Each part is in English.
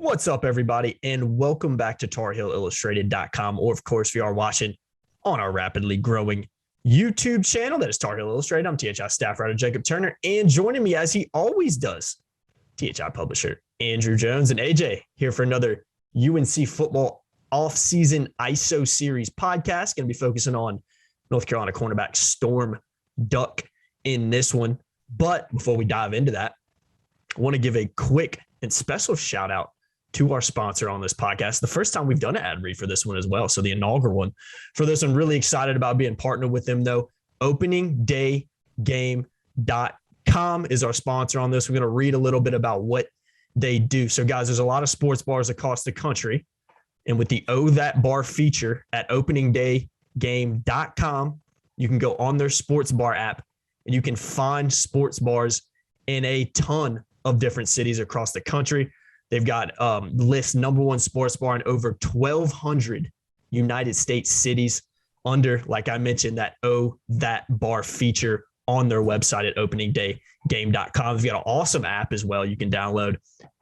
What's up, everybody, and welcome back to TarHeelIllustrated.com, or, of course, if you are watching on our rapidly growing YouTube channel, that is Tar Heel Illustrated. I'm THI staff writer Jacob Turner, and joining me, as he always does, THI publisher Andrew Jones. And AJ here for another UNC football off-season ISO series podcast. Going to be focusing on North Carolina cornerback Storm Duck in this one. But before we dive into that, I want to give a quick and special shout out to our sponsor on this podcast. The first time we've done an ad read for this one as well. So the inaugural one for this one. Really excited about being partnered with them, though. OpeningDayGame.com is our sponsor on this. We're going to read a little bit about what they do. So, guys, there's a lot of sports bars across the country. And with the Oh That Bar feature at OpeningDayGame.com, you can go on their sports bar app and you can find sports bars in a ton of different cities across the country. They've got list number one sports bar in over 1,200 United States cities under, like I mentioned, that Oh That Bar feature on their website at openingdaygame.com. They've got an awesome app as well you can download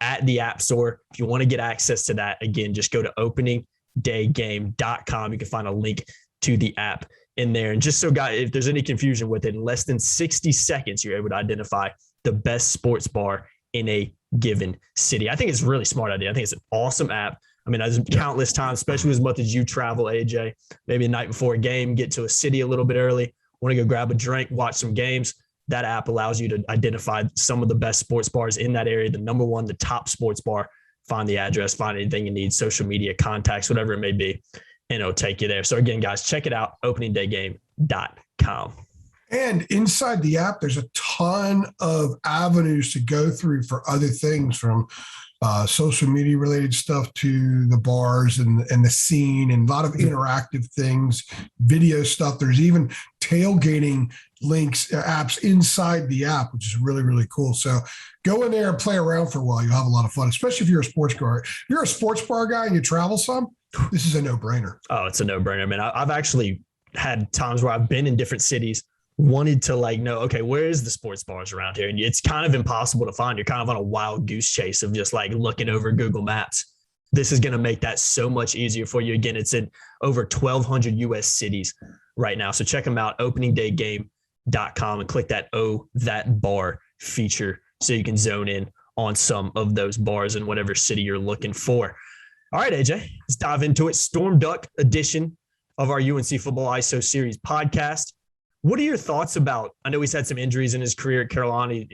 at the App Store. If you want to get access to that, again, just go to openingdaygame.com. You can find a link to the app in there. And just so, guys, if there's any confusion with it, in less than 60 seconds, you're able to identify the best sports bar in a given city. I think it's a really smart idea. I think it's an awesome app. I mean, there's countless times, especially as much as you travel, AJ, maybe the night before a game, get to a city a little bit early, want to go grab a drink, watch some games. That app allows you to identify some of the best sports bars in that area, the number one, the top sports bar, find the address, find anything you need, social media, contacts, whatever it may be, and it'll take you there. So again, guys, check it out, openingdaygame.com. And inside the app, there's a ton of avenues to go through for other things, from social media related stuff to the bars and the scene, and a lot of interactive things, video stuff. There's even tailgating links, apps inside the app, which is really, really cool. So go in there and play around for a while. You'll have a lot of fun, especially if you're a sports bar. If you're a sports bar guy and you travel some, this is a no-brainer. Oh, it's a no-brainer. I mean, I've actually had times where I've been in different cities, wanted to know, okay, where is the sports bars around here? And it's kind of impossible to find. You're kind of on a wild goose chase of just looking over Google Maps. This is going to make that so much easier for you. Again, it's in over 1,200 U.S. cities right now. So check them out, openingdaygame.com, and click that Oh That Bar feature so you can zone in on some of those bars in whatever city you're looking for. All right, AJ, let's dive into it. Storm Duck edition of our UNC Football ISO Series podcast. What are your thoughts about, I know he's had some injuries in his career at Carolina.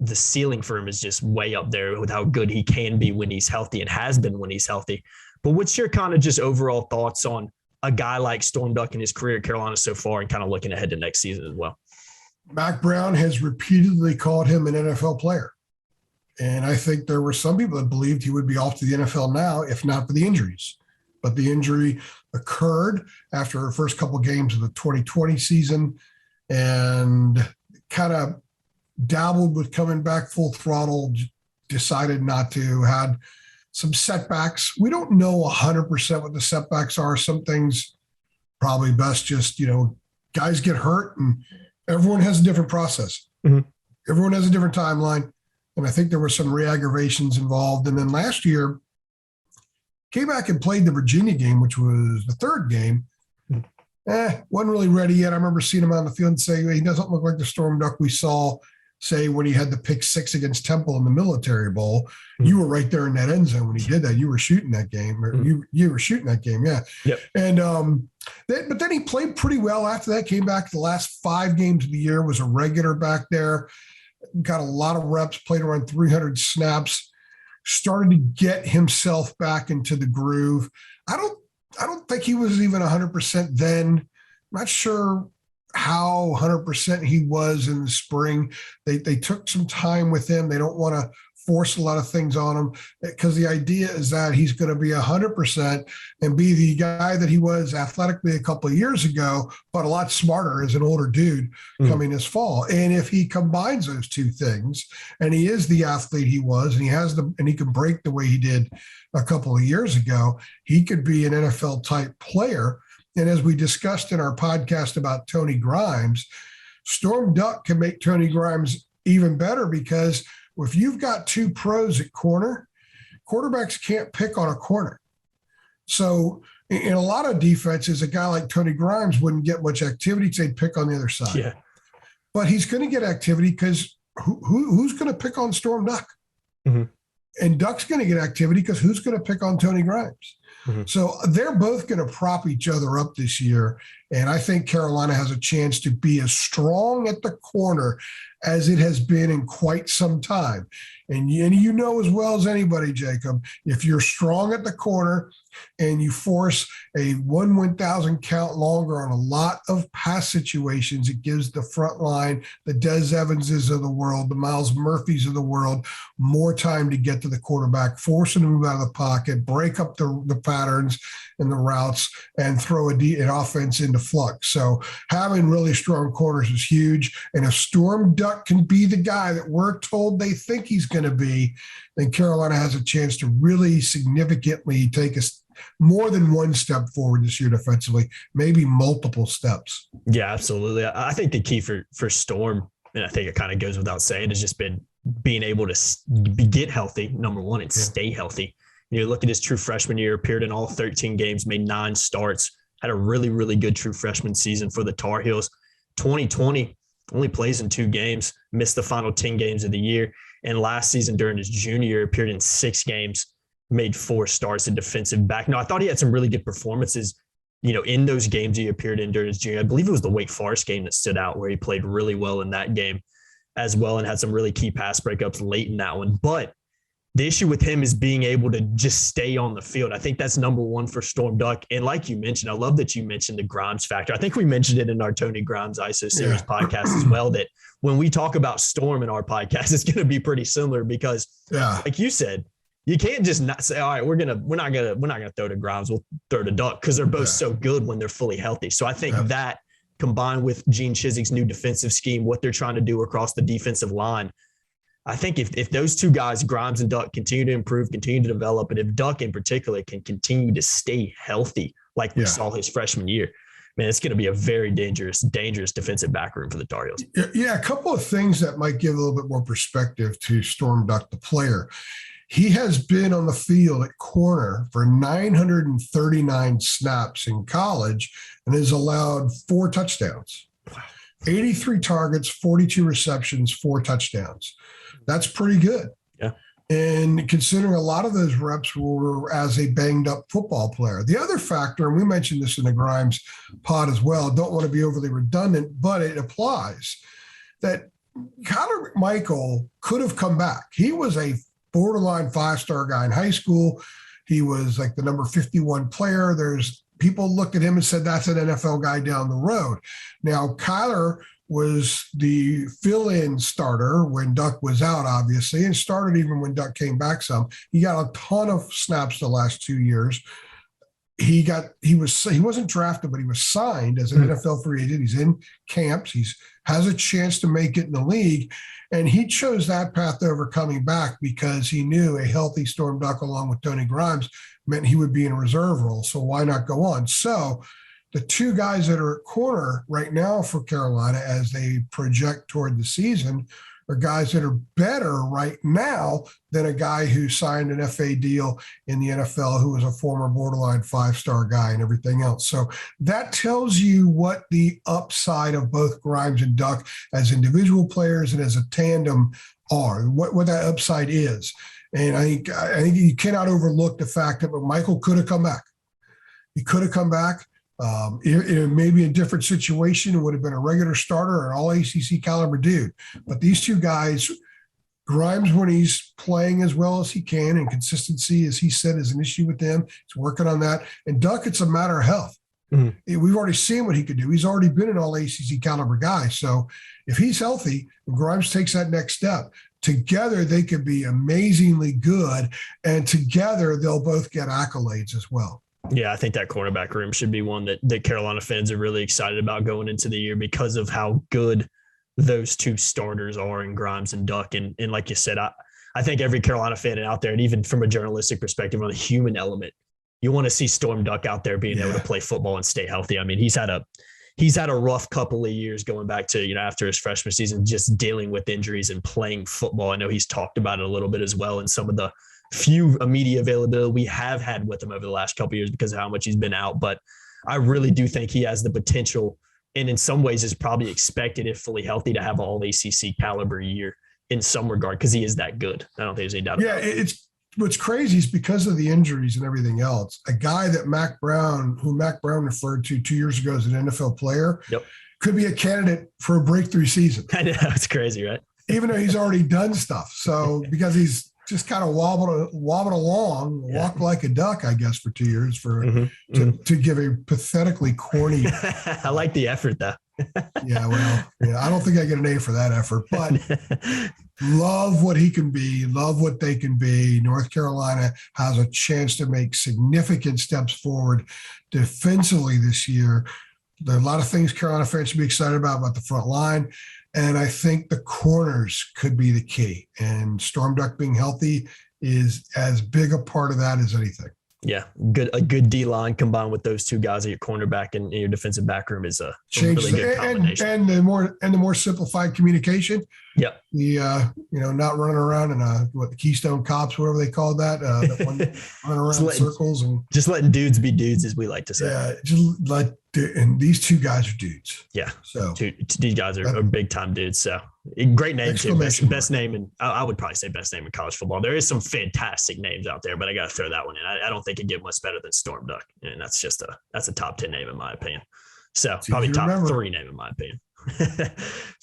The ceiling for him is just way up there with how good he can be when he's healthy and has been when he's healthy. But what's your kind of just overall thoughts on a guy like Storm Duck in his career at Carolina so far, and kind of looking ahead to next season as well? Mac Brown has repeatedly called him an NFL player. And I think there were some people that believed he would be off to the NFL now, if not for the injuries. But the injury occurred after her first couple of games of the 2020 season, and kind of dabbled with coming back full throttle, decided not to, had some setbacks. We don't know 100% what the setbacks are. Some things probably best just, guys get hurt and everyone has a different process. Mm-hmm. Everyone has a different timeline. And I think there were some re-aggravations involved. And then last year, came back and played the Virginia game, which was the third game. Wasn't really ready yet. I remember seeing him on the field and saying, he doesn't look like the Storm Duck we saw, say, when he had the pick six against Temple in the Military Bowl. Mm-hmm. You were right there in that end zone when he did that. You were shooting that game. Or you were shooting that game, yeah. Yep. And but then he played pretty well after that, came back the last 5 games of the year, was a regular back there, got a lot of reps, played around 300 snaps, started to get himself back into the groove. I don't think he was even 100% then. I'm not sure how 100% he was in the spring. They took some time with him. They don't want to force a lot of things on him, because the idea is that he's going to be 100% and be the guy that he was athletically a couple of years ago, but a lot smarter as an older dude coming this fall. And if he combines those two things, and he is the athlete he was, and he can break the way he did a couple of years ago, he could be an NFL type player. And as we discussed in our podcast about Tony Grimes, Storm Duck can make Tony Grimes even better, because if you've got 2 pros at corner, quarterbacks can't pick on a corner. So in a lot of defenses, a guy like Tony Grimes wouldn't get much activity because they'd pick on the other side. Yeah. But he's going to get activity because who's going to pick on Storm Duck? Mm-hmm. And Duck's going to get activity because who's going to pick on Tony Grimes? Mm-hmm. So they're both going to prop each other up this year. And I think Carolina has a chance to be as strong at the corner as it has been in quite some time. And you know as well as anybody, Jacob, if you're strong at the corner and you force a 1/1000 count longer on a lot of pass situations, it gives the front line, the Des Evanses of the world, the Miles Murphys of the world, more time to get to the quarterback, force him to move out of the pocket, break up the patterns and the routes, and throw an offense into flux. So having really strong corners is huge. And if Storm Duck can be the guy that we're told they think he's going to be, then Carolina has a chance to really significantly take us more than one step forward this year defensively, maybe multiple steps. Yeah, absolutely. I think the key for Storm, and I think it kind of goes without saying, has just been being able to get healthy, number one, and stay healthy. You look at his true freshman year, appeared in all 13 games, made 9 starts, had a really, really good true freshman season for the Tar Heels. 2020, only plays in 2 games, missed the final 10 games of the year. And last season during his junior year, appeared in 6 games, made 4 starts at defensive back. Now, I thought he had some really good performances, in those games he appeared in during his junior. I believe it was the Wake Forest game that stood out where he played really well in that game as well and had some really key pass breakups late in that one. But the issue with him is being able to just stay on the field. I think that's number one for Storm Duck. And like you mentioned, I love that you mentioned the Grimes factor. I think we mentioned it in our Tony Grimes ISO series podcast as well, that when we talk about Storm in our podcast, it's going to be pretty similar because like you said, you can't just not say, all right, we're not gonna throw to Grimes, we'll throw to Duck, because they're both so good when they're fully healthy. So I think that combined with Gene Chizik's new defensive scheme, what they're trying to do across the defensive line, I think if those two guys, Grimes and Duck, continue to improve, continue to develop, and if Duck in particular can continue to stay healthy like we saw his freshman year, man, it's going to be a very dangerous defensive back room for the Tar Heels. Yeah, a couple of things that might give a little bit more perspective to Storm Duck, the player. He has been on the field at corner for 939 snaps in college and has allowed 4 touchdowns. Wow. 83 targets, 42 receptions, 4 touchdowns. That's pretty good. Yeah. And considering a lot of those reps were as a banged up football player. The other factor, and we mentioned this in the Grimes pod as well, don't want to be overly redundant, but it applies, that Connor McMichael could have come back. He was a borderline 5-star guy in high school. He was like the number 51 player. There's people looked at him and said, that's an NFL guy down the road. Now, Kyler was the fill-in starter when Duck was out, obviously, and started even when Duck came back some. He got a ton of snaps the last 2 years. He wasn't drafted, but he was signed as an NFL free agent. He's in camps. Has a chance to make it in the league. And he chose that path over coming back because he knew a healthy Storm Duck along with Tony Grimes meant he would be in a reserve role. So why not go on? So the 2 guys that are at corner right now for Carolina as they project toward the season are guys that are better right now than a guy who signed an FA deal in the NFL, who was a former borderline 5-star guy and everything else. So that tells you what the upside of both Grimes and Duck as individual players and as a tandem are, what that upside is. And I think you cannot overlook the fact that Michael could have come back. He could have come back. It may be a different situation. It would have been a regular starter or an all ACC caliber dude. But these 2 guys, Grimes, when he's playing as well as he can, and consistency, as he said, is an issue with him. He's working on that. And Duck, it's a matter of health. Mm-hmm. We've already seen what he could do. He's already been an all ACC caliber guy. So if he's healthy and Grimes takes that next step, together they could be amazingly good. And together they'll both get accolades as well. Yeah, I think that cornerback room should be one that Carolina fans are really excited about going into the year because of how good those 2 starters are in Grimes and Duck. And like you said, I think every Carolina fan out there, and even from a journalistic perspective on the human element, you want to see Storm Duck out there being able to play football and stay healthy. I mean, he's had a rough couple of years going back to, after his freshman season, just dealing with injuries and playing football. I know he's talked about it a little bit as well in some of the few immediate availability we have had with him over the last couple of years because of how much he's been out. But I really do think he has the potential, and in some ways is probably expected, if fully healthy, to have all ACC caliber year in some regard because he is that good. I don't think there's any doubt about it. It's what's crazy is because of the injuries and everything else, a guy that Mac Brown referred to 2 years ago as an NFL player, could be a candidate for a breakthrough season. I know, it's crazy, right? Even though he's already done stuff. So because he's just kind of wobbling along, walk like a duck, I guess, for 2 years to give a pathetically corny. I like the effort though. I don't think I get an A for that effort, but love what he can be, love what they can be. North Carolina has a chance to make significant steps forward defensively this year. There are a lot of things Carolina fans should be excited about the front line. And I think the corners could be the key. And Storm Duck being healthy is as big a part of that as anything. Yeah, a good D line combined with those two guys at your cornerback and your defensive back room is a really good combination. And the more simplified communication. Yep. The not running around in the Keystone Cops, whatever they call that. That one running around in circles and just letting dudes be dudes, as we like to say. Yeah, and these two guys are dudes. Yeah. So these guys are big time dudes. So great name too. Best name, and I would probably say best name in college football. There is some fantastic names out there, but I got to throw that one in. I don't think it get much better than Storm Duck, and that's a top 10 name in my opinion. So probably top 3 name in my opinion.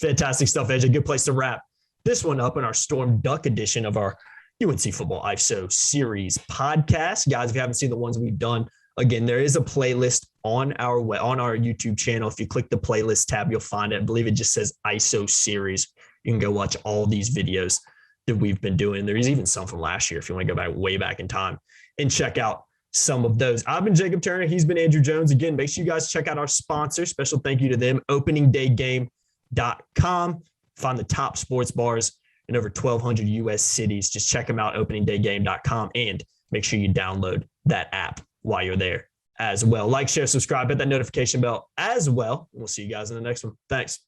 Fantastic stuff, AJ. Good place to wrap this one up in our Storm Duck edition of our UNC Football ISO Series podcast. Guys, if you haven't seen the ones we've done, again, there is a playlist on our YouTube channel. If you click the playlist tab, you'll find it. I believe it just says ISO Series. You can go watch all these videos that we've been doing. There's even some from last year if you want to go way back in time and check out some of those. I've been Jacob Turner. He's been Andrew Jones. Again, make sure you guys check out our sponsor. Special thank you to them, openingdaygame.com. Find the top sports bars in over 1,200 U.S. cities. Just check them out, openingdaygame.com, and make sure you download that app while you're there as well. Like, share, subscribe, hit that notification bell as well. We'll see you guys in the next one. Thanks.